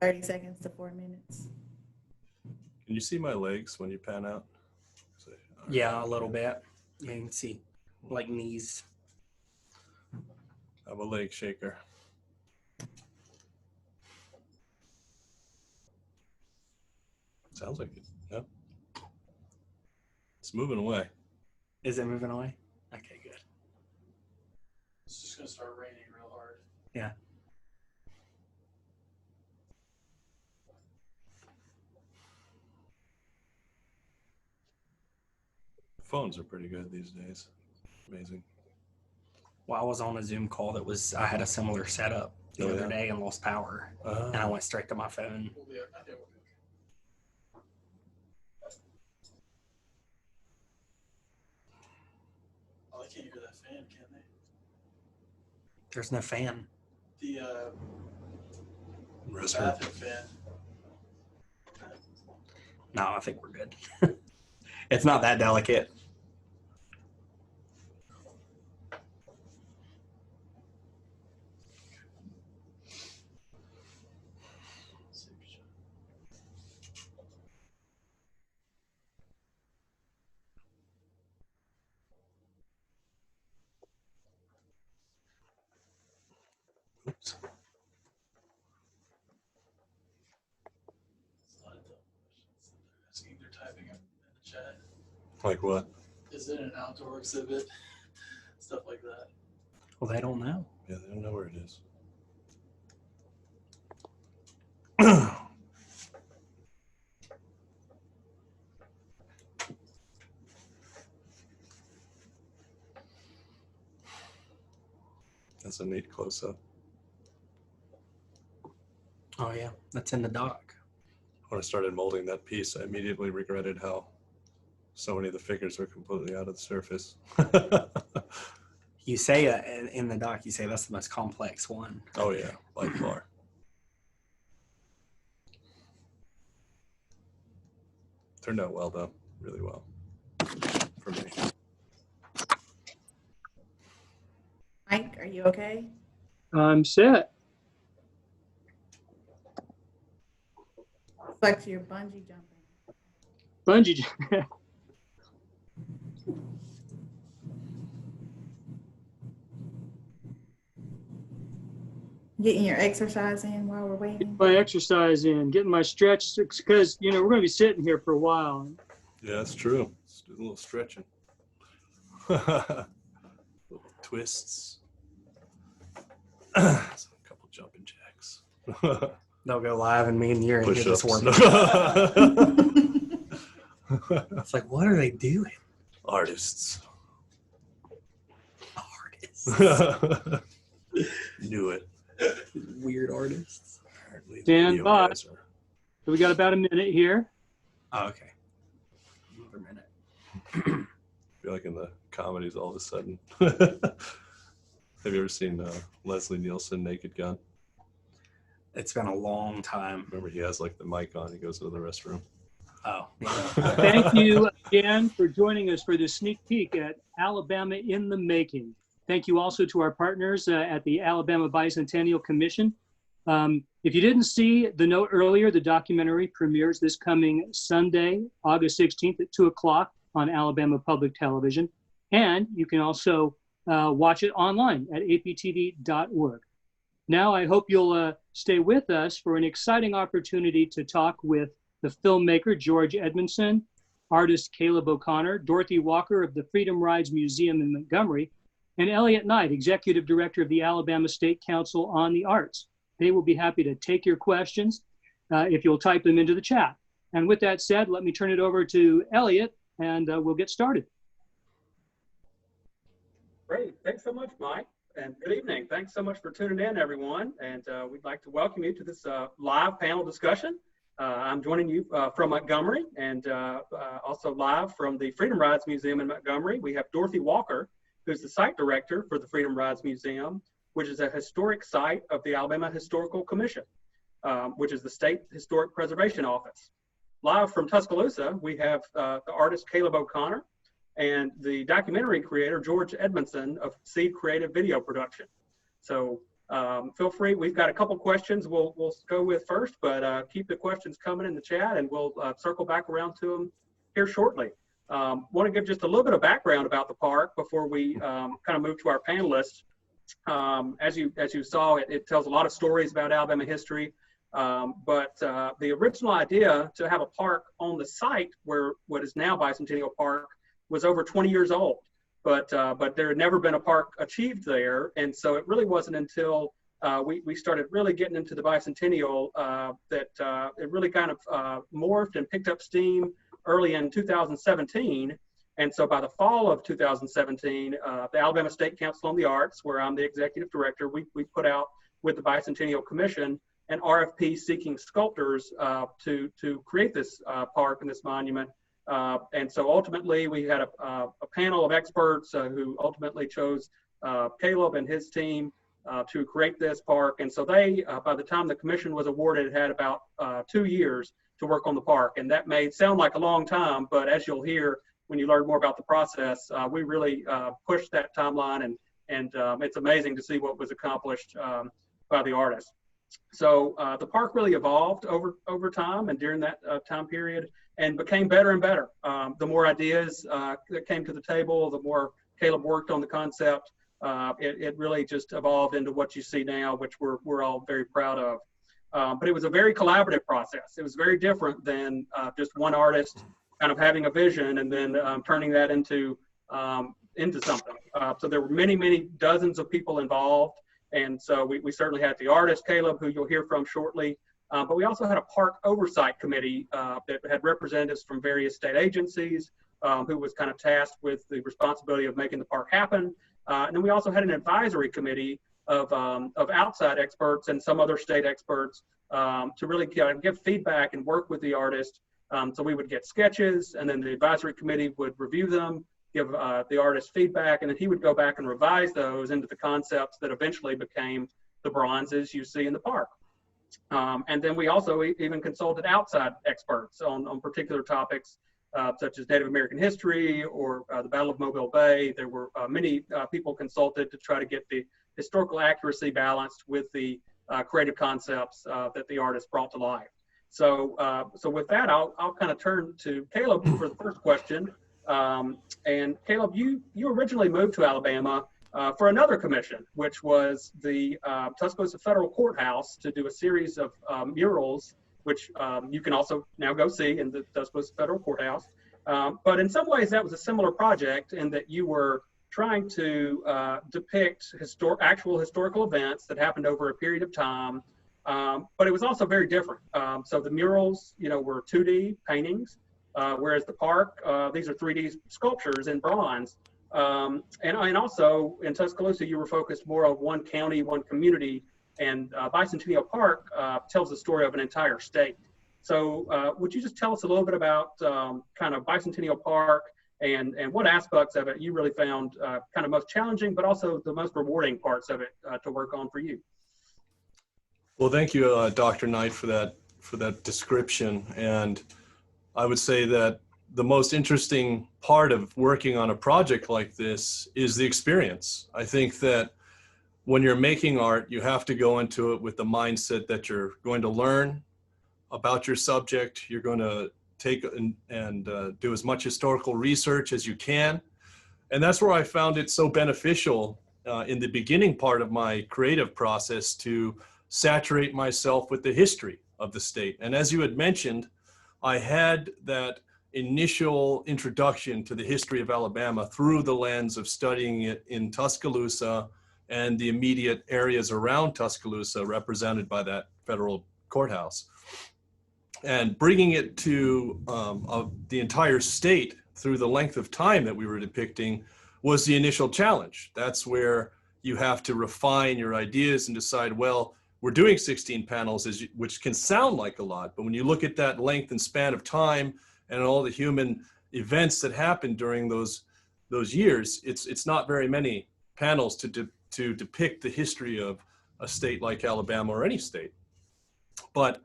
30 seconds to 4 minutes. Can you see my legs when you pan out? Yeah, a little bit. Yeah, you can see like knees. I'm a leg shaker. Sounds like it. Yeah. It's moving away. Is it moving away? Okay, good. It's just gonna start raining real hard. Yeah. Phones are pretty good these days. Amazing. Well, I was on a Zoom call I had a similar setup the other day and lost power. And I went straight to my phone. I think we'll be okay. Oh, they can't hear that fan, can they? There's no fan. The Restroom. bathroom fan. No, I think we're good. It's not that delicate. Oops. They're typing in the chat. Like what? Is it an outdoor exhibit? Stuff like that. Well, they don't know. Yeah, they don't know where it is. That's a neat close-up. Oh, yeah. That's in the dock. When I started molding that piece, I immediately regretted how so many of the figures are completely out of the surface. You say in the dock, you say that's the most complex one. Oh, yeah, by far. Turned out well, though. Really well. For me. Mike, are you okay? I'm set. Flex your bungee jumping. Bungee jump. Getting your exercise in while we're waiting. My exercise in, getting my stretch, because, you know, we're going to be sitting here for a while. Yeah, that's true. Let's do a little stretching. Little twists. A couple jumping jacks. They'll go live and me and you're in here just Push-ups. working. It's like, what are they doing? Artists. Artists. Knew it. Weird artists. Apparently the Stand video by. guys are- So we got about a minute here. Oh, okay. Another minute. I feel like in the comedies all of a sudden. Have you ever seen Leslie Nielsen, Naked Gun? It's been a long time. Remember, he has like the mic on. He goes to the restroom. Oh, yeah. Thank you again for joining us for this sneak peek at Alabama in the Making. Thank you also to our partners at the Alabama Bicentennial Commission. If you didn't see the note earlier, the documentary premieres this coming Sunday, August 16th at 2 o'clock on Alabama Public Television. And you can also watch it online at aptv.org. Now, I hope you'll stay with us for an exciting opportunity to talk with the filmmaker, George Edmondson, artist Caleb O'Connor, Dorothy Walker of the Freedom Rides Museum in Montgomery, and Elliot Knight, Executive Director of the Alabama State Council on the Arts. They will be happy to take your questions if you'll type them into the chat. And with that said, let me turn it over to Elliot and we'll get started. Great. Thanks so much, Mike. And good evening. Thanks so much for tuning in, everyone. And we'd like to welcome you to this live panel discussion. I'm joining you from Montgomery and also live from the Freedom Rides Museum in Montgomery. We have Dorothy Walker, who's the site director for the Freedom Rides Museum, which is a historic site of the Alabama Historical Commission, which is the State Historic Preservation Office. Live from Tuscaloosa, we have the artist Caleb O'Connor and the documentary creator, George Edmondson of Seed Creative Video Production. So Feel free. We've got a couple questions we'll go with first, but keep the questions coming in the chat, and we'll circle back around to them here shortly. Want to give just a little bit of background about the park before we kind of move to our panelists. As you saw, it tells a lot of stories about Alabama history, but the original idea to have a park on the site where what is now Bicentennial Park was over 20 years old. But there had never been a park achieved there, and so it really wasn't until we started really getting into the Bicentennial that it really kind of morphed and picked up steam early in 2017. And so by the fall of 2017, the Alabama State Council on the Arts, where I'm the executive director, we put out with the Bicentennial Commission an RFP seeking sculptors to create this park and this monument. And so ultimately we had a panel of experts who ultimately chose Caleb and his team to create this park. And so they, by the time the commission was awarded, had about 2 years to work on the park. And that may sound like a long time, but as you'll hear when you learn more about the process, we really pushed that timeline, and it's amazing to see what was accomplished by the artists. So the park really evolved over time and during that time period, and became better and better. The more ideas that came to the table, the more Caleb worked on the concept. It really just evolved into what you see now, which we're all very proud of. But it was a very collaborative process. It was very different than just one artist kind of having a vision and then turning that into something. So there were many dozens of people involved. And so we certainly had the artist, Caleb, who you'll hear from shortly. But we also had a park oversight committee that had representatives from various state agencies who was kind of tasked with the responsibility of making the park happen. And then we also had an advisory committee of outside experts and some other state experts to really give feedback and work with the artist. So we would get sketches, and then the advisory committee would review them, give the artist feedback, and then he would go back and revise those into the concepts that eventually became the bronzes you see in the park. And then we also even consulted outside experts on particular topics, such as Native American history or the Battle of Mobile Bay. There were many people consulted to try to get the historical accuracy balanced with the creative concepts that the artist brought to life. So with that, I'll kind of turn to Caleb for the first question. And Caleb, you originally moved to Alabama for another commission, which was the Tuscaloosa Federal Courthouse, to do a series of murals, which you can also now go see in the Tuscaloosa Federal Courthouse. But in some ways, that was a similar project in that you were trying to depict actual historical events that happened over a period of time. But it was also very different. So the murals, were 2D paintings, whereas the park, these are 3D sculptures in bronze. And also in Tuscaloosa, you were focused more on one county, one community, and Bicentennial Park tells the story of an entire state. So would you just tell us a little bit about kind of Bicentennial Park and what aspects of it you really found kind of most challenging, but also the most rewarding parts of it to work on for you? Well, thank you, Dr. Knight, for that description. And I would say that the most interesting part of working on a project like this is the experience. I think that when you're making art, you have to go into it with the mindset that you're going to learn about your subject. You're going to take and do as much historical research as you can. And that's where I found it so beneficial in the beginning part of my creative process to saturate myself with the history of the state. And as you had mentioned, I had that initial introduction to the history of Alabama through the lens of studying it in Tuscaloosa and the immediate areas around Tuscaloosa represented by that federal courthouse. And bringing it to the entire state through the length of time that we were depicting was the initial challenge. That's where you have to refine your ideas and decide, well, we're doing 16 panels, which can sound like a lot, but when you look at that length and span of time and all the human events that happened during those years, it's not very many panels to depict the history of a state like Alabama or any state. But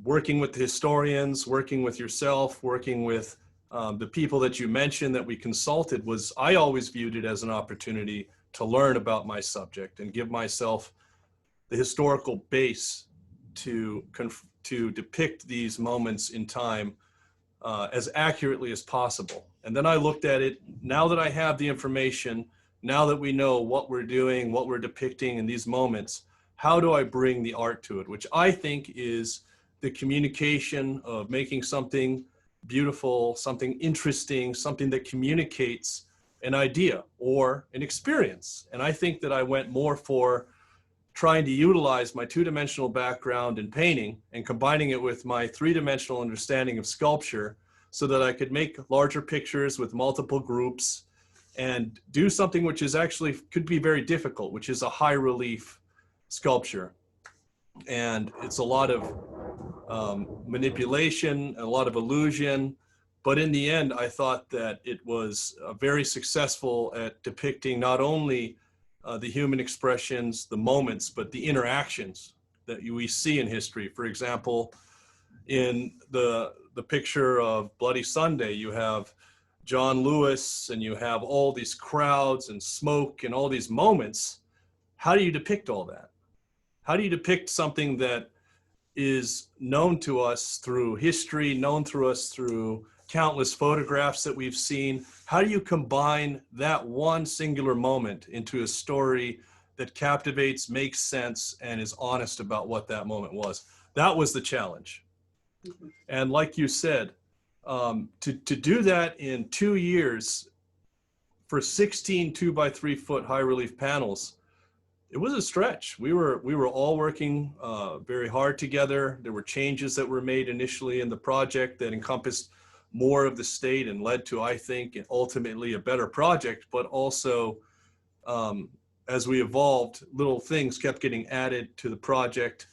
working with the historians, working with yourself, working with the people that you mentioned that we consulted, I always viewed it as an opportunity to learn about my subject and give myself the historical base to depict these moments in time as accurately as possible. And then I looked at it, now that I have the information, now that we know what we're doing, what we're depicting in these moments, how do I bring the art to it? Which I think is the communication of making something beautiful, something interesting, something that communicates an idea or an experience. And I think that I went more for trying to utilize my two-dimensional background in painting and combining it with my three-dimensional understanding of sculpture so that I could make larger pictures with multiple groups and do something which is actually could be very difficult, which is a high relief sculpture. And it's a lot of manipulation, a lot of illusion. But in the end, I thought that it was very successful at depicting not only the human expressions, the moments, but the interactions that we see in history. For example, in the picture of Bloody Sunday, you have John Lewis and you have all these crowds and smoke and all these moments. How do you depict all that? How do you depict something that is known to us through history, known through us through countless photographs that we've seen? How do you combine that one singular moment into a story that captivates, makes sense, and is honest about what that moment was? That was the challenge. And like you said, to do that in 2 years for 16 2x3 foot high relief panels, it was a stretch. We were all working very hard together. There were changes that were made initially in the project that encompassed more of the state and led to, I think, ultimately a better project, but also as we evolved, little things kept getting added to the project.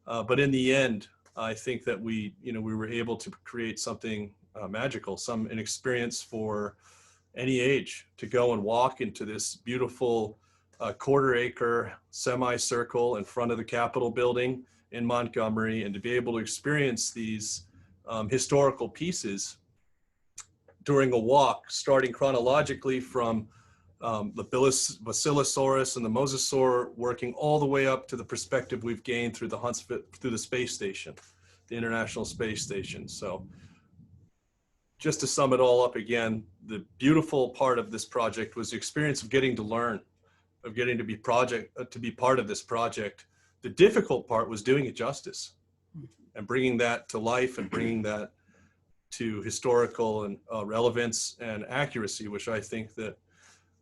But in the end, I think that we were able to create something magical, an experience for any age to go and walk into this beautiful quarter-acre semicircle in front of the Capitol building in Montgomery, and to be able to experience these historical pieces during a walk, starting chronologically from the Basilosaurus and the Mosasaur, working all the way up to the perspective we've gained through the space station, the International Space Station. So just to sum it all up again, the beautiful part of this project was the experience of getting to learn, of getting to be part of this project. The difficult part was doing it justice and bringing that to life and bringing that to historical and relevance and accuracy, which I think that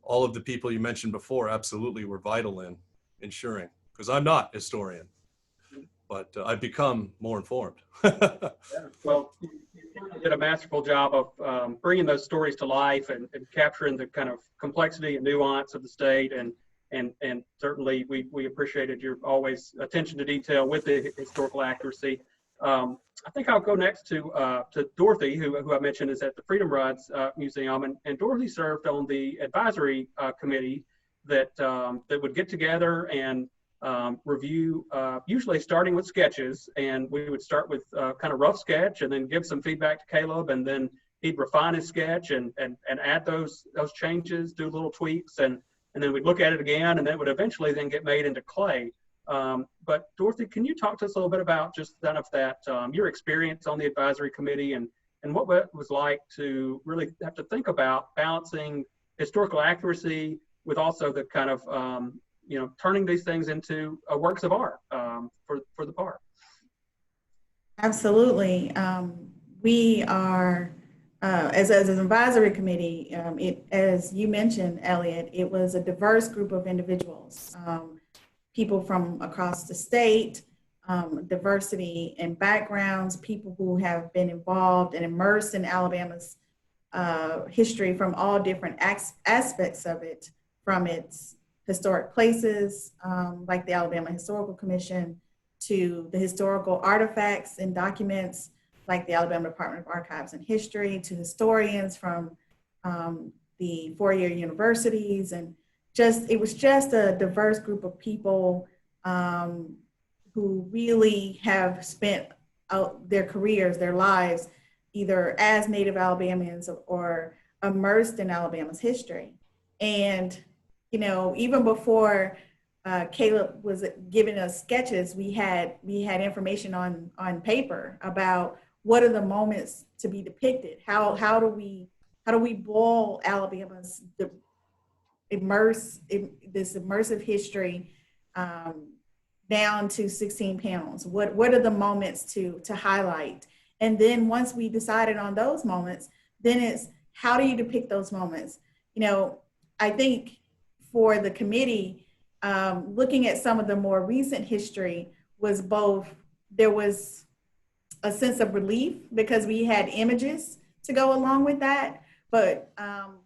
all of the people you mentioned before absolutely were vital in ensuring, because I'm not a historian, but I've become more informed. Yeah. Well, you did a masterful job of bringing those stories to life and capturing the kind of complexity and nuance of the state. And certainly we appreciated your always attention to detail with the historical accuracy. I think I'll go next to Dorothy, who I mentioned is at the Freedom Rides Museum, and Dorothy served on the advisory committee that would get together and review, usually starting with sketches, and we would start with kind of rough sketch and then give some feedback to Caleb, and then he'd refine his sketch and add those changes, do little tweaks, and then we'd look at it again, and that would eventually then get made into clay. But Dorothy, can you talk to us a little bit about just kind of that, your experience on the advisory committee and what it was like to really have to think about balancing historical accuracy with also the kind of, turning these things into works of art for the park? Absolutely. We are, as an advisory committee, as you mentioned, Elliot, it was a diverse group of individuals. People from across the state, diversity in backgrounds, people who have been involved and immersed in Alabama's history from all different aspects of it, from its historic places, like the Alabama Historical Commission, to the historical artifacts and documents, like the Alabama Department of Archives and History, to historians from the four-year universities, and it was just a diverse group of people who really have spent their careers, their lives, either as Native Alabamians or immersed in Alabama's history. And even before Caleb was giving us sketches, we had information on paper about what are the moments to be depicted. How do we boil Alabama's immersive history down to 16 panels? What are the moments to highlight? And then once we decided on those moments, then it's how do you depict those moments? I think for the committee, looking at some of the more recent history was there was a sense of relief because we had images to go along with that, but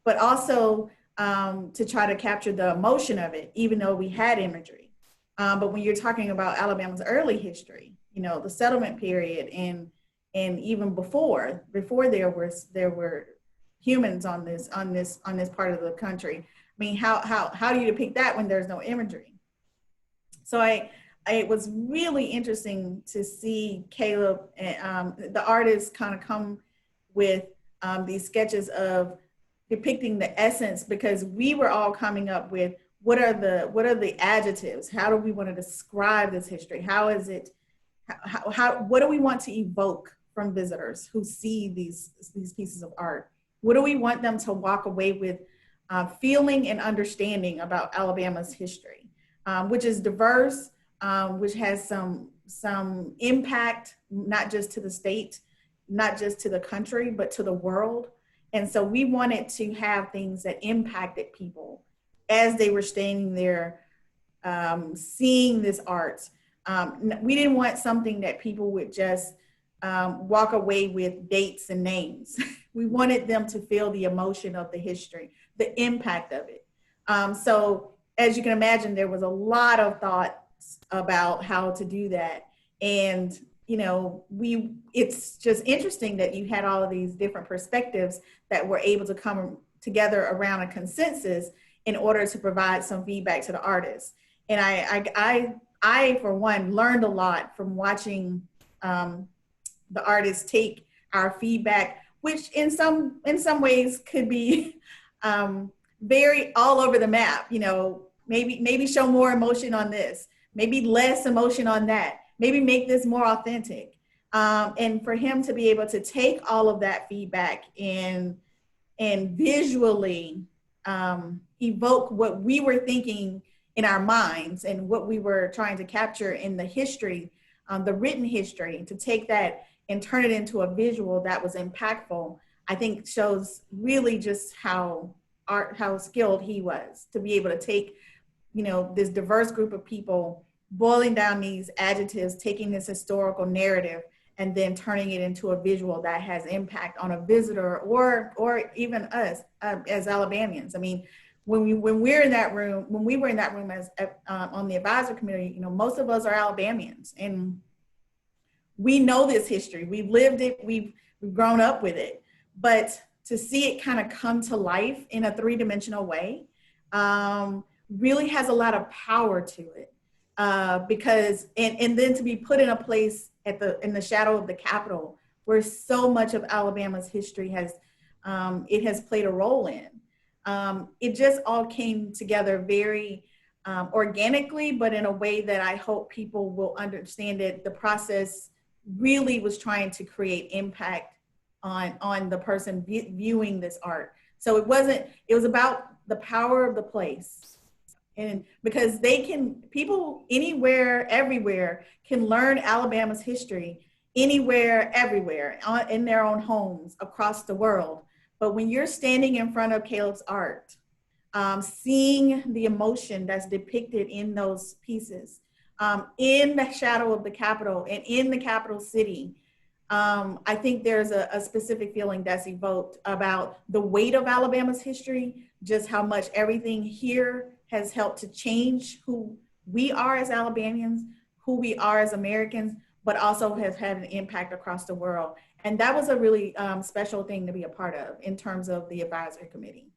also to try to capture the emotion of it, even though we had imagery. But when you're talking about Alabama's early history, the settlement period and even before there were humans on this part of the country. I mean, how do you depict that when there's no imagery? So it was really interesting to see Caleb, the artist, kind of come with these sketches of depicting the essence, because we were all coming up with what are the adjectives? How do we want to describe this history? How is it? What do we want to evoke from visitors who see these pieces of art? What do we want them to walk away with feeling and understanding about Alabama's history, which is diverse, which has some impact, not just to the state, not just to the country, but to the world. And so we wanted to have things that impacted people as they were standing there seeing this art. We didn't want something that people would just walk away with dates and names. We wanted them to feel the emotion of the history, the impact of it. So as you can imagine, there was a lot of thoughts about how to do that. And it's just interesting that you had all of these different perspectives that were able to come together around a consensus in order to provide some feedback to the artists. And I for one, learned a lot from watching the artists take our feedback, which in some ways could be very all over the map. Maybe show more emotion on this, maybe less emotion on that, maybe make this more authentic. And for him to be able to take all of that feedback and visually evoke what we were thinking in our minds and what we were trying to capture in the history, the written history, to take that and turn it into a visual that was impactful, I think shows really just how skilled he was to be able to take, this diverse group of people, boiling down these adjectives, taking this historical narrative, and then turning it into a visual that has impact on a visitor or even us as Alabamians. I mean, when we were in that room as on the advisory committee, most of us are Alabamians, and we know this history. We've lived it. We've grown up with it. But to see it kind of come to life in a three-dimensional way really has a lot of power to it. Because and then to be put in a place in the shadow of the Capitol, where so much of Alabama's history has played a role in. It just all came together very organically, but in a way that I hope people will understand that the process really was trying to create impact on the person viewing this art. So it was about the power of the place. And because people anywhere, everywhere can learn Alabama's history anywhere, everywhere, in their own homes across the world. But when you're standing in front of Caleb's art, seeing the emotion that's depicted in those pieces, in the shadow of the Capitol and in the capital city, I think there's a specific feeling that's evoked about the weight of Alabama's history, just how much everything here has helped to change who we are as Alabamians, who we are as Americans, but also has had an impact across the world. And that was a really special thing to be a part of in terms of the advisory committee.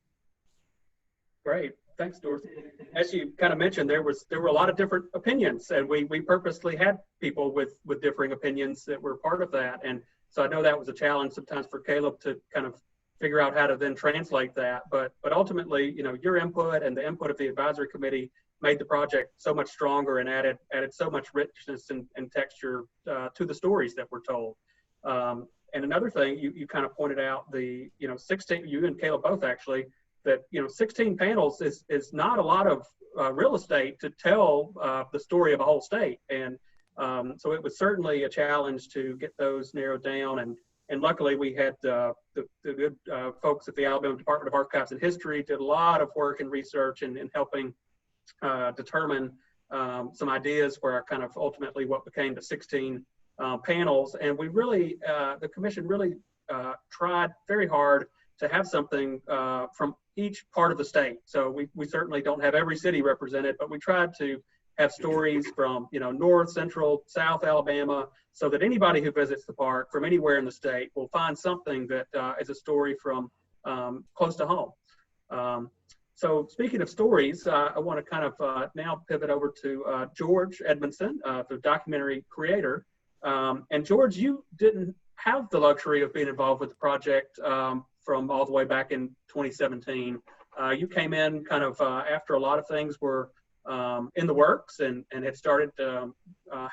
Great, thanks, Dorothy. As you kind of mentioned, there were a lot of different opinions, and we purposely had people with differing opinions that were part of that. And so I know that was a challenge sometimes for Caleb to kind of figure out how to then translate that. But ultimately, your input and the input of the advisory committee made the project so much stronger and added so much richness and texture to the stories that were told. And another thing you kind of pointed out, the 16, you and Caleb both actually, that 16 panels is not a lot of real estate to tell the story of a whole state. And so it was certainly a challenge to get those narrowed down. And luckily we had the good folks at the Alabama Department of Archives and History did a lot of work and research in helping determine some ideas for our kind of ultimately what became the 16 panels. And we really, the commission really tried very hard to have something from each part of the state. So we certainly don't have every city represented, but we tried to have stories from North, Central, South Alabama, so that anybody who visits the park from anywhere in the state will find something that is a story from close to home. So speaking of stories, I want to kind of now pivot over to George Edmondson, the documentary creator. And George, you didn't have the luxury of being involved with the project from all the way back in 2017. You came in kind of after a lot of things were in the works and had started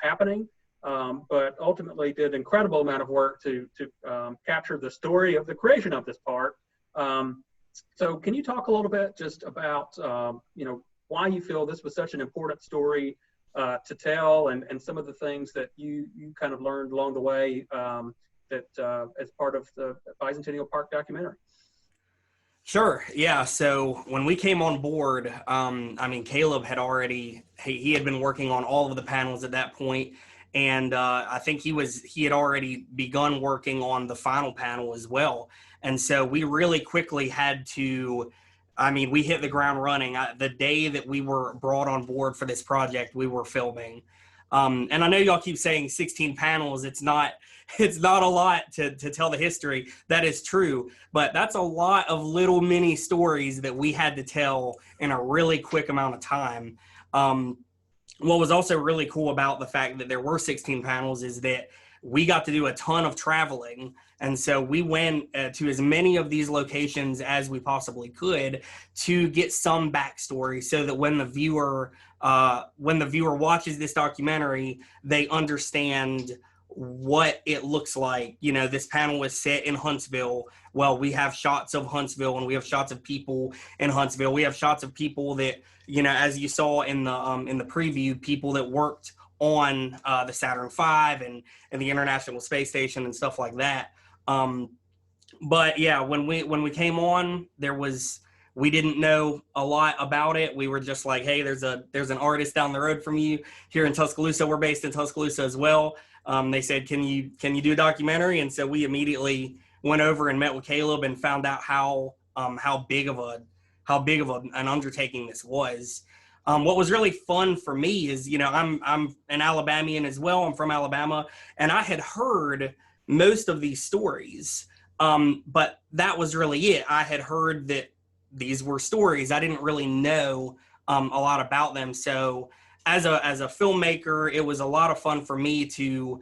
happening, but ultimately did an incredible amount of work to capture the story of the creation of this park. So can you talk a little bit just about why you feel this was such an important story to tell, and some of the things that you kind of learned along the way that as part of the Bicentennial Park documentary? Sure. Yeah. So when we came on board, Caleb had already, he had been working on all of the panels at that point. And I think he had already begun working on the final panel as well. And so we really quickly had to, we hit the ground running. The day that we were brought on board for this project, we were filming. And I know y'all keep saying 16 panels. It's not a lot to tell the history. That is true, but that's a lot of little mini stories that we had to tell in a really quick amount of time. What was also really cool about the fact that there were 16 panels is that we got to do a ton of traveling. And so we went to as many of these locations as we possibly could to get some backstory so that when the viewer watches this documentary, they understand what it looks like. This panel was set in Huntsville. Well, we have shots of Huntsville and we have shots of people in Huntsville. We have shots of people that, as you saw in the preview, people that worked on the Saturn V and the International Space Station and stuff like that. But yeah, when we came on, we didn't know a lot about it. We were just like, hey, there's an artist down the road from you here in Tuscaloosa. We're based in Tuscaloosa as well. They said, can you do a documentary? And so we immediately went over and met with Caleb and found out how big of an undertaking this was. What was really fun for me is, I'm an Alabamian as well. I'm from Alabama, and I had heard most of these stories, but that was really it. I had heard that these were stories. I didn't really know a lot about them. So as a filmmaker, it was a lot of fun for me to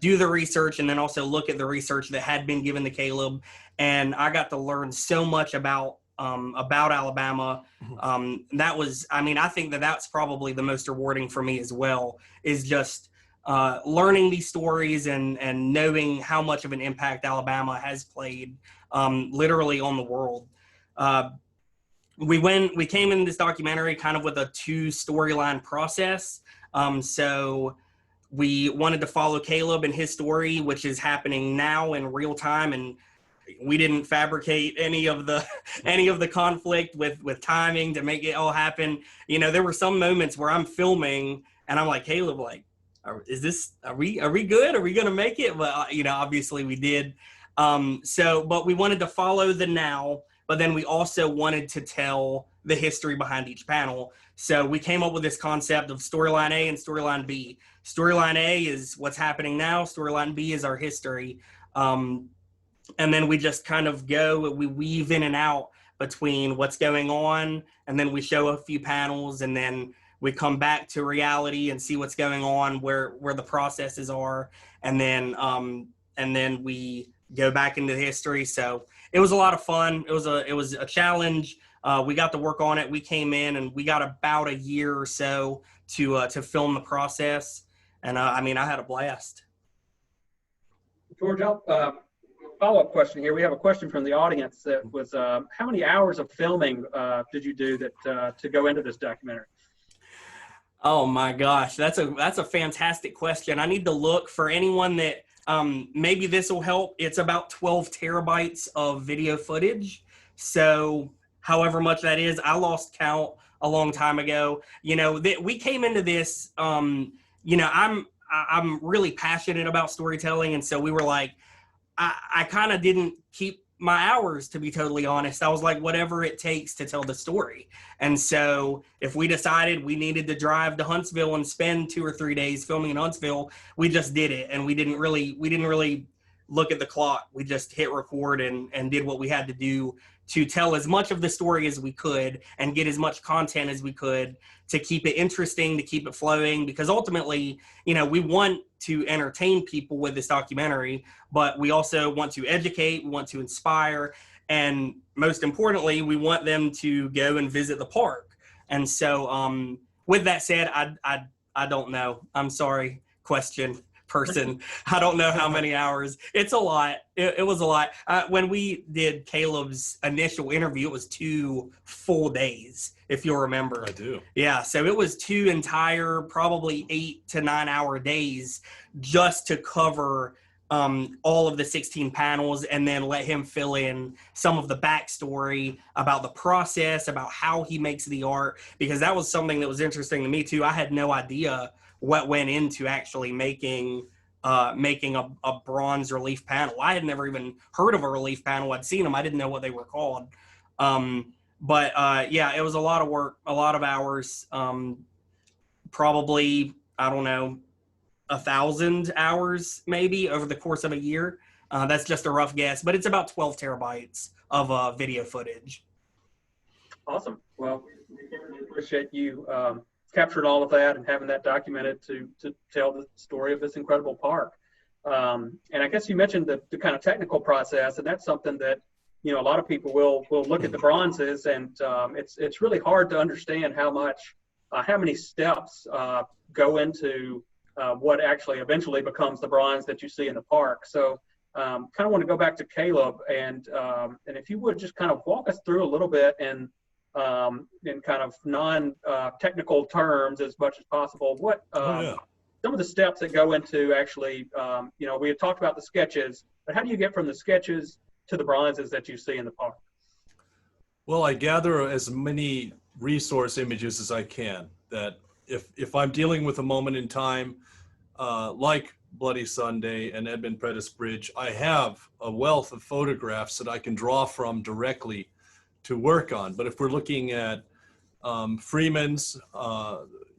do the research and then also look at the research that had been given to Caleb. And I got to learn so much about Alabama. That was, I think that's probably the most rewarding for me as well, is just learning these stories and knowing how much of an impact Alabama has played literally on the world. We came in this documentary kind of with a 2-storyline process. So we wanted to follow Caleb and his story, which is happening now in real time, and we didn't fabricate any of the conflict with timing to make it all happen. There were some moments where I'm filming and I'm like, Caleb, are we good? Are we going to make it? But, obviously we did. But we wanted to follow the now, but then we also wanted to tell the history behind each panel. So we came up with this concept of storyline A and storyline B. Storyline A is what's happening now. Storyline B is our history. And then we just kind of we weave in and out between what's going on, and then we show a few panels, and then we come back to reality and see what's going on, where the processes are, and then we go back into history. So it was a lot of fun. It was a challenge. We got to work on it. We came in and we got about a year or so to film the process. And I mean, I had a blast. George, follow-up question here. We have a question from the audience that was, how many hours of filming did you do to go into this documentary? Oh my gosh, that's a fantastic question. I need to look for anyone that maybe this will help. It's about 12 terabytes of video footage. So however much that is, I lost count a long time ago. You know, we came into this, you know, I'm really passionate about storytelling. And so we were like, I kind of didn't keep my hours, to be totally honest. I was like, whatever it takes to tell the story. And so if we decided we needed to drive to Huntsville and spend 2 or 3 days filming in Huntsville, we just did it. And we didn't really look at the clock. We just hit record and did what we had to do to tell as much of the story as we could and get as much content as we could to keep it interesting, to keep it flowing, because ultimately, you know, we want to entertain people with this documentary, but we also want to educate, we want to inspire, and most importantly, we want them to go and visit the park. And so with that said, I don't know. I'm sorry, question person. I don't know how many hours. It's a lot. It was a lot. When we did Caleb's initial interview, it was 2 full days, if you'll remember. I do. Yeah, so it was 2 entire, probably 8 to 9 hour days just to cover all of the 16 panels, and then let him fill in some of the backstory about the process, about how he makes the art, because that was something that was interesting to me too. I had no idea what went into actually making a bronze relief panel. I had never even heard of a relief panel. I'd seen them. I didn't know what they were called. But yeah, it was a lot of work, a lot of hours, probably, I don't know, 1,000 hours maybe over the course of a year. That's just a rough guess, but it's about 12 terabytes of video footage. Awesome. Well, we appreciate you captured all of that and having that documented to tell the story of this incredible park. And I guess you mentioned the kind of technical process, and that's something that, you know, a lot of people will look at the bronzes, and it's really hard to understand how many steps go into what actually eventually becomes the bronze that you see in the park. So kind of want to go back to Caleb, and if you would just kind of walk us through a little bit in kind of non-technical terms as much as possible, what some of the steps that go into actually, you know, we had talked about the sketches, but how do you get from the sketches to the bronzes that you see in the park? Well, I gather as many resource images as I can, that if I'm dealing with a moment in time like Bloody Sunday and Edmund Pettus Bridge, I have a wealth of photographs that I can draw from directly to work on. But if we're looking at Freeman's,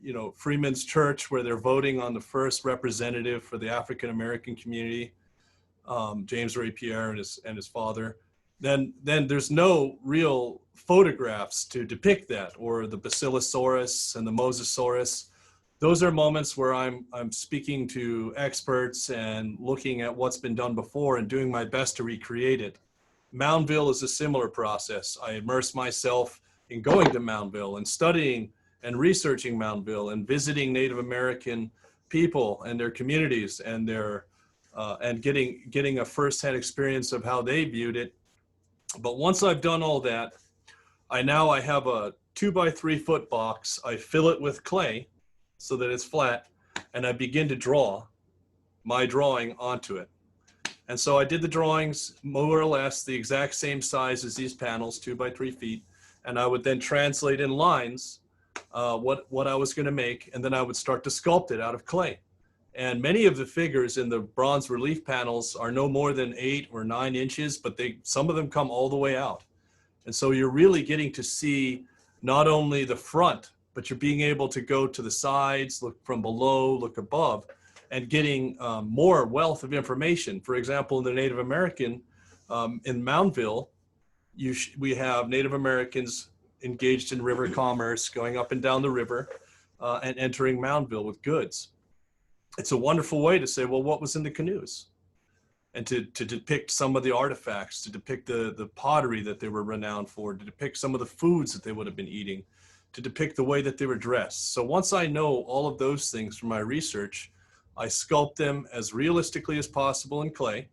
you know, Freeman's Church, where they're voting on the first representative for the African American community, James Ray Pierre and his father, then there's no real photographs to depict that, or the Basilosaurus and the Mosasaurus. Those are moments where I'm speaking to experts and looking at what's been done before and doing my best to recreate it. Moundville is a similar process. I immerse myself in going to Moundville and studying and researching Moundville and visiting Native American people and their communities and their and getting a firsthand experience of how they viewed it. But once I've done all that, I have a 2x3 foot box. I fill it with clay so that it's flat, and I begin to draw my drawing onto it. And so I did the drawings more or less the exact same size as these panels, 2x3 feet, and I would then translate in lines what I was going to make, and then I would start to sculpt it out of clay. And many of the figures in the bronze relief panels are no more than 8 or 9 inches, but some of them come all the way out. And so you're really getting to see not only the front, but you're being able to go to the sides, look from below, look above, and getting more wealth of information. For example, in the Native American, in Moundville, we have Native Americans engaged in river commerce, going up and down the river and entering Moundville with goods. It's a wonderful way to say, well, what was in the canoes? and to depict some of the artifacts, to depict the pottery that they were renowned for, to depict some of the foods that they would have been eating, to depict the way that they were dressed. So once I know all of those things from my research, I sculpt them as realistically as possible in clay.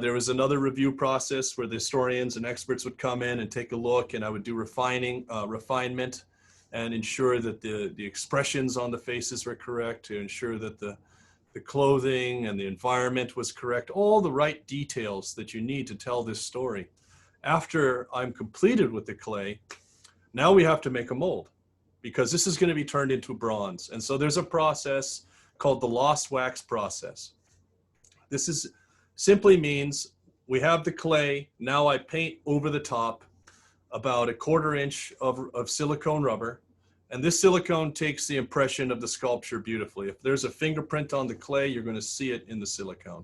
There was another review process where the historians and experts would come in and take a look, and I would do refinement and ensure that the expressions on the faces were correct, to ensure that the clothing and the environment was correct, all the right details that you need to tell this story. After I'm completed with the clay, now we have to make a mold, because this is going to be turned into bronze. And so there's a process called the lost wax process. This is simply means we have the clay. Now I paint over the top about 1/4 inch of silicone rubber. And this silicone takes the impression of the sculpture beautifully. If there's a fingerprint on the clay, you're going to see it in the silicone.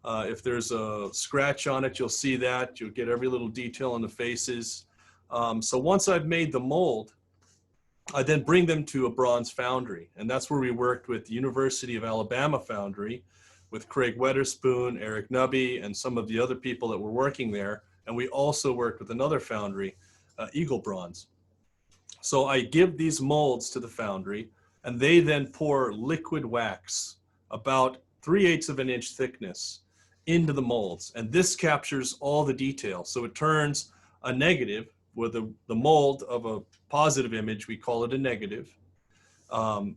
If there's a scratch on it, you'll see that. You'll get every little detail on the faces. So once I've made the mold, I then bring them to a bronze foundry. And that's where we worked with the University of Alabama foundry, with Craig Weatherspoon, Eric Nubby, and some of the other people that were working there. And we also worked with another foundry, Eagle Bronze. So I give these molds to the foundry, and they then pour liquid wax, about 3/8 of an inch thickness, into the molds. And this captures all the detail. So it turns a negative, with the mold of a positive image, we call it a negative.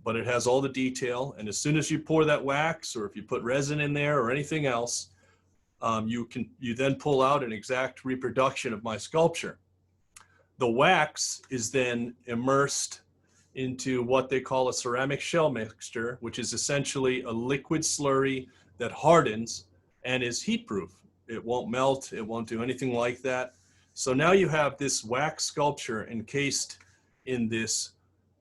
But it has all the detail. And as soon as you pour that wax, or if you put resin in there or anything else, you then pull out an exact reproduction of my sculpture. The wax is then immersed into what they call a ceramic shell mixture, which is essentially a liquid slurry that hardens and is heat proof. It won't melt, it won't do anything like that. So now you have this wax sculpture encased in this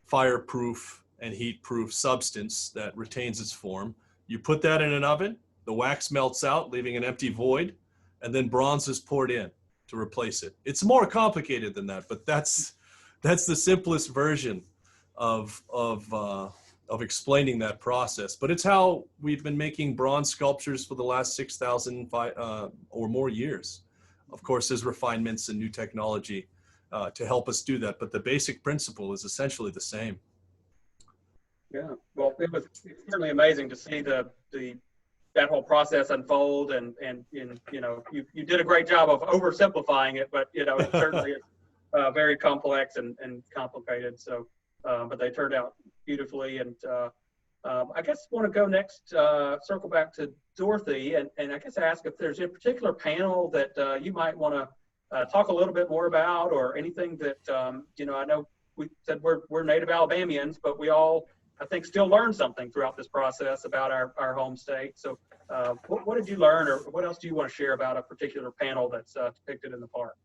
fireproof and heat proof substance that retains its form. You put that in an oven, the wax melts out, leaving an empty void, and then bronze is poured in to replace it. It's more complicated than that, but that's the simplest version of explaining that process. But it's how we've been making bronze sculptures for the last 6,000 or more years. Of course, there's refinements and new technology to help us do that, but the basic principle is essentially the same. Yeah, well, it's certainly amazing to see that whole process unfold, and you know, you did a great job of oversimplifying it, but you know, it certainly is very complex and complicated. So, but they turned out beautifully. And I guess want to go next, circle back to Dorothy, and I guess ask if there's a particular panel that you might want to talk a little bit more about, or anything that you know. I know we said we're native Alabamians, but we all, I think, still learn something throughout this process about our home state. So what did you learn, or what else do you want to share about a particular panel that's depicted in the park?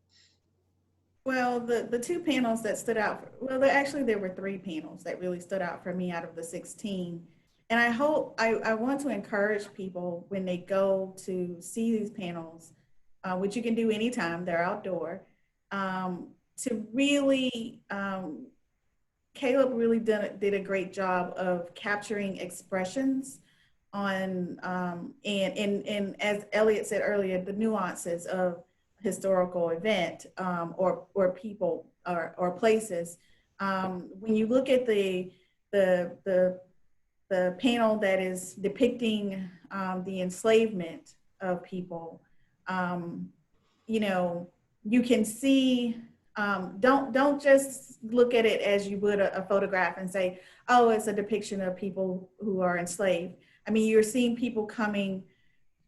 Well, the two panels that stood out, well, there were 3 panels that really stood out for me out of the 16. And I want to encourage people when they go to see these panels, which you can do anytime, they're outdoor, to really, Caleb really did a great job of capturing expressions on, and as Elliot said earlier, the nuances of historical event, or people or places. When you look at the panel that is depicting the enslavement of people, you know, you can see. Don't just look at it as you would a photograph and say, oh, it's a depiction of people who are enslaved. I mean, you're seeing people coming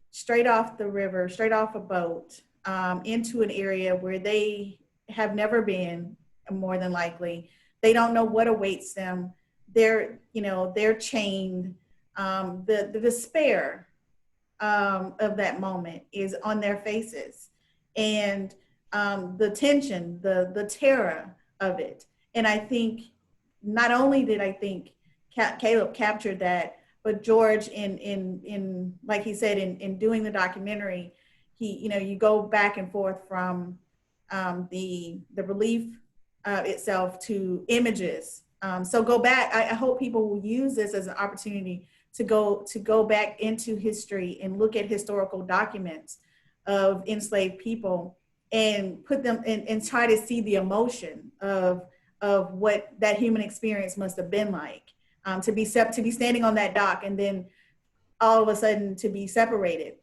straight off the river, straight off a boat, into an area where they have never been, more than likely. They don't know what awaits them. They're chained. The despair of that moment is on their faces. And the tension, the terror of it. And I think, not only did I think Caleb captured that, but George, in like he said, in doing the documentary, you go back and forth from the relief itself to images. So go back. I hope people will use this as an opportunity to go back into history and look at historical documents of enslaved people and put them and try to see the emotion of what that human experience must have been like, to be standing on that dock and then all of a sudden to be separated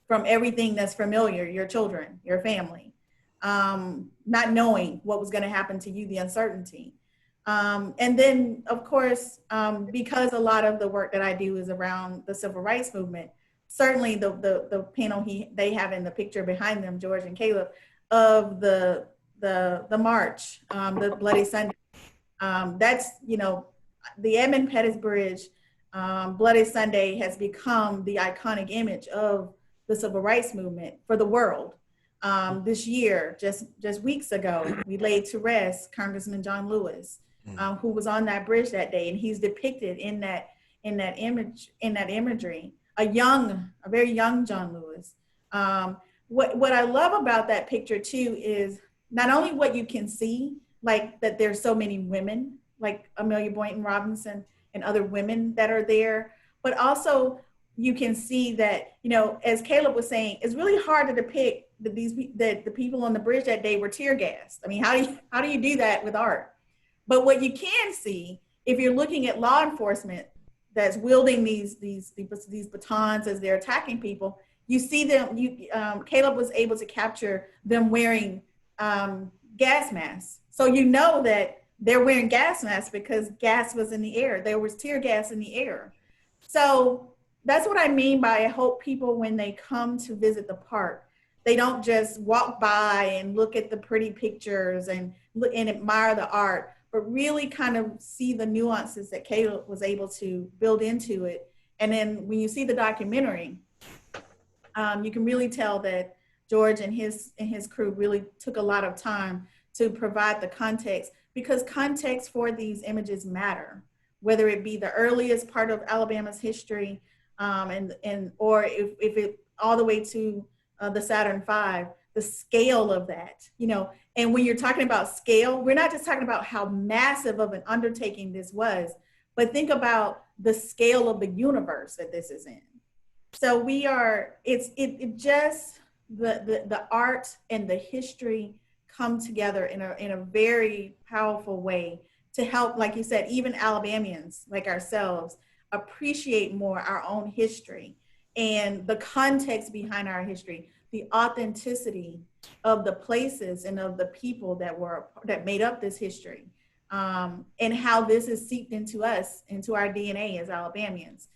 from everything that's familiar, your children, your family, not knowing what was going to happen to you, the uncertainty. And then, of course, because a lot of the work that I do is around the civil rights movement, certainly the panel they have in the picture behind them, George and Caleb, of the march, the Bloody Sunday. That's, the Edmund Pettus Bridge, Bloody Sunday has become the iconic image of the civil rights movement for the world. This year, just weeks ago, we laid to rest Congressman John Lewis, who was on that bridge that day, and he's depicted in that imagery, a very young John Lewis. What I love about that picture too is not only what you can see, like that there's so many women, like Amelia Boynton Robinson and other women that are there, but also you can see that, as Caleb was saying, it's really hard to depict that the people on the bridge that day were tear gassed. I mean, how do you do that with art? But what you can see, if you're looking at law enforcement that's wielding these batons as they're attacking people, you see them. Caleb was able to capture them wearing gas masks. So you know that they're wearing gas masks because gas was in the air. There was tear gas in the air. So that's what I mean by I hope people, when they come to visit the park, they don't just walk by and look at the pretty pictures and admire the art, but really kind of see the nuances that Caleb was able to build into it. And then when you see the documentary, you can really tell that George and his crew really took a lot of time to provide the context, because context for these images matter, whether it be the earliest part of Alabama's history, or if it all the way to the Saturn V, the scale of that, and when you're talking about scale, we're not just talking about how massive of an undertaking this was, but think about the scale of the universe that this is in. So the art and the history come together in a very powerful way to help, like you said, even Alabamians like ourselves appreciate more our own history and the context behind our history, the authenticity of the places and of the people that made up this history, and how this is seeped into us, into our DNA as Alabamians.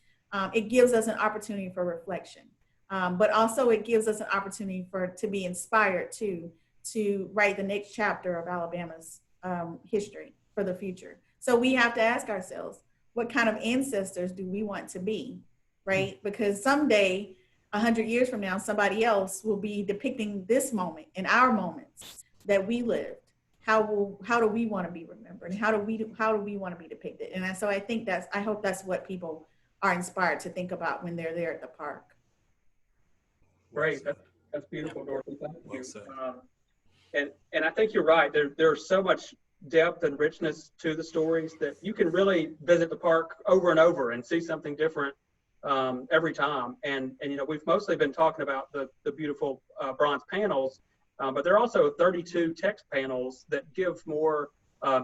It gives us an opportunity for reflection, but also it gives us an opportunity to be inspired to write the next chapter of Alabama's history for the future. So we have to ask ourselves, what kind of ancestors do we want to be, right? Because someday, 100 years from now, somebody else will be depicting this moment and our moments that we lived. How do we want to be remembered? And how do we want to be depicted? And so I think I hope that's what people are inspired to think about when they're there at the park. Great, that's beautiful, Dorothy. Thank you. And I think you're right. There's so much depth and richness to the stories that you can really visit the park over and over and see something different every time. And we've mostly been talking about the beautiful bronze panels, but there are also 32 text panels that give more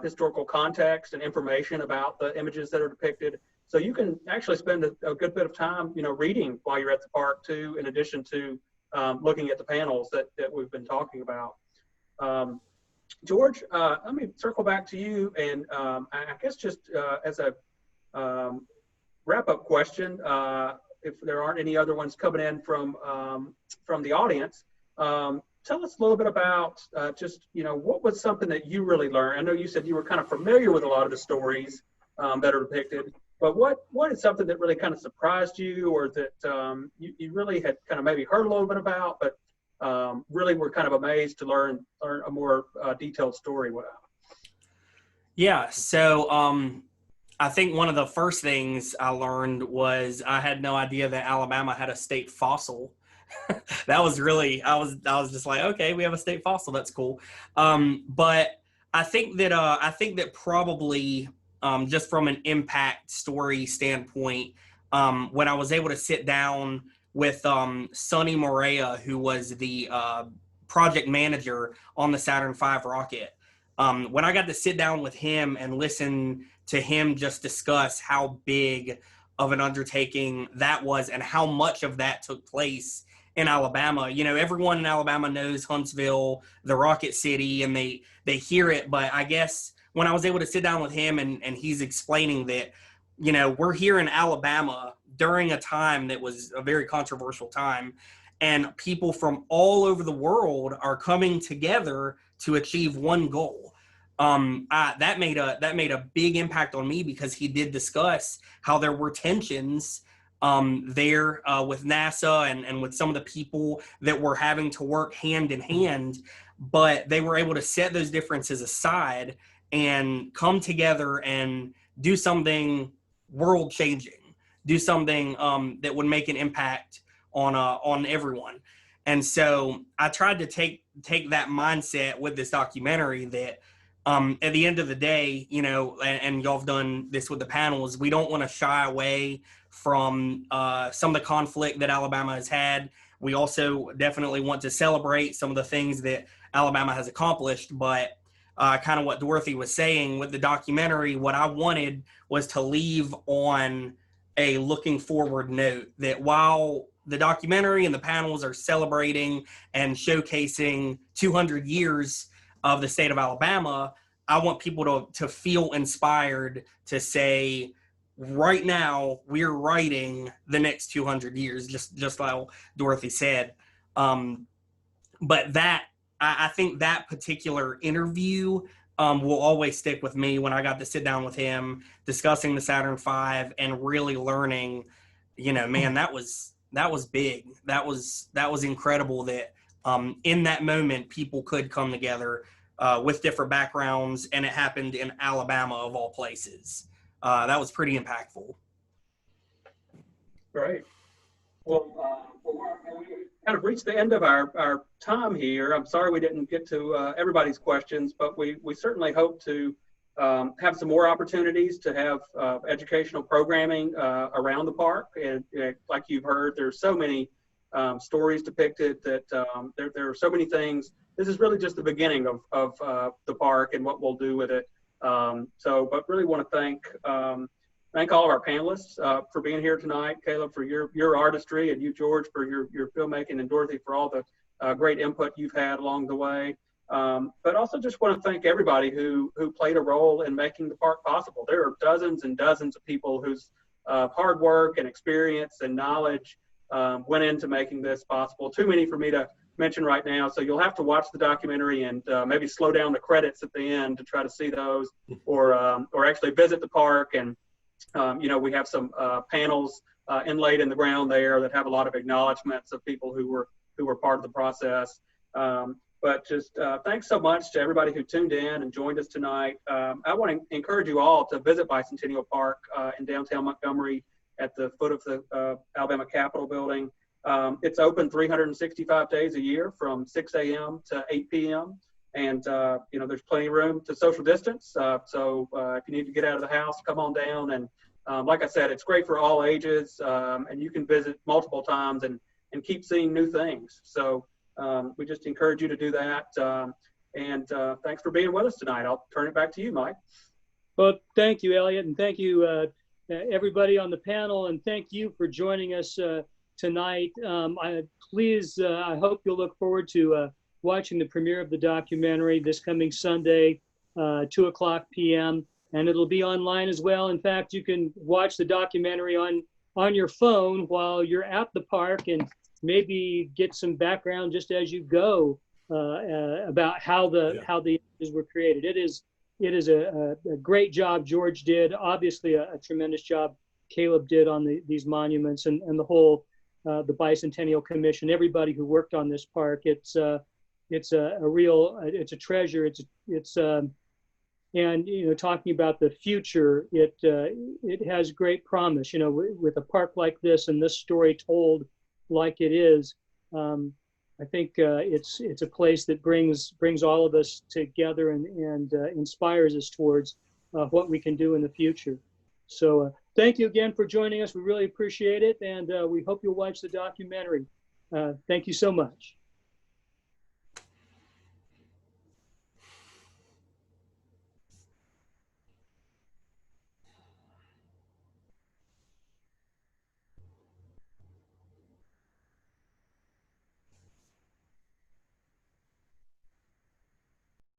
historical context and information about the images that are depicted. So you can actually spend a good bit of time, reading while you're at the park too, in addition to looking at the panels that we've been talking about. George, let me circle back to you, and I guess just as a wrap-up question, if there aren't any other ones coming in from the audience, tell us a little bit about just what was something that you really learned. I know you said you were kind of familiar with a lot of the stories that are depicted, but what is something that really kind of surprised you, or that you really had kind of maybe heard a little bit about, but really were kind of amazed to learn a more detailed story about? Yeah, so I think one of the first things I learned was I had no idea that Alabama had a state fossil. That was really, I was just like, okay, we have a state fossil, that's cool. But I think that probably just from an impact story standpoint, when I was able to sit down with Sonny Morea, who was the project manager on the Saturn V rocket. When I got to sit down with him and listen to him just discuss how big of an undertaking that was and how much of that took place in Alabama. You know, everyone in Alabama knows Huntsville, the Rocket City, and they hear it. But I guess when I was able to sit down with him and he's explaining that, you know, we're here in Alabama during a time that was a very controversial time, and people from all over the world are coming together to achieve one goal. That made a big impact on me, because he did discuss how there were tensions there with NASA and with some of the people that were having to work hand in hand, but they were able to set those differences aside and come together and do something world changing, do something that would make an impact on everyone. And so I tried to take that mindset with this documentary, that at the end of the day, you know, and y'all have done this with the panels, we don't want to shy away from some of the conflict that Alabama has had. We also definitely want to celebrate some of the things that Alabama has accomplished. But kind of what Dorothy was saying with the documentary, what I wanted was to leave on a looking forward note, that while the documentary and the panels are celebrating and showcasing 200 years of the state of Alabama, I want people to feel inspired to say, right now, we're writing the next 200 years, just like Dorothy said. But I think that particular interview will always stick with me, when I got to sit down with him discussing the Saturn V and really learning, you know, man, that was big. That was incredible that in that moment people could come together with different backgrounds, and it happened in Alabama of all places. That was pretty impactful. Great. Well, we kind of reached the end of our time here. I'm sorry we didn't get to everybody's questions, but we certainly hope to have some more opportunities to have educational programming around the park. And like you've heard, there's so many stories depicted that there are so many things. This is really just the beginning of the park and what we'll do with it. But really want to thank all of our panelists for being here tonight. Caleb, for your artistry, and you, George, for your filmmaking, and Dorothy for all the great input you've had along the way. But also just want to thank everybody who played a role in making the park possible. There are dozens and dozens of people whose hard work and experience and knowledge went into making this possible. Too many for me to mention right now, so you'll have to watch the documentary and maybe slow down the credits at the end to try to see those, or actually visit the park. And you know, we have some panels inlaid in the ground there that have a lot of acknowledgments of people who were part of the process. But just thanks so much to everybody who tuned in and joined us tonight. I want to encourage you all to visit Bicentennial Park in downtown Montgomery at the foot of the Alabama Capitol building. It's open 365 days a year from 6 a.m. to 8 p.m. And, you know, there's plenty of room to social distance. So if you need to get out of the house, come on down. And like I said, it's great for all ages. And you can visit multiple times and keep seeing new things. So we just encourage you to do that. And thanks for being with us tonight. I'll turn it back to you, Mike. Well, thank you, Elliot. And thank you, everybody on the panel. And thank you for joining us tonight. I hope you'll look forward to watching the premiere of the documentary this coming Sunday, 2:00 p.m. And it'll be online as well. In fact, you can watch the documentary on your phone while you're at the park, and maybe get some background just as you go about how the images were created. It is a great job George did. Obviously, a tremendous job Caleb did on these monuments, and the whole the Bicentennial Commission. Everybody who worked on this park. It's a treasure. And you know, talking about the future, it has great promise. You know, with a park like this and this story told like it is, I think it's a place that brings all of us together and inspires us towards what we can do in the future. So thank you again for joining us. We really appreciate it, and we hope you'll watch the documentary. Thank you so much.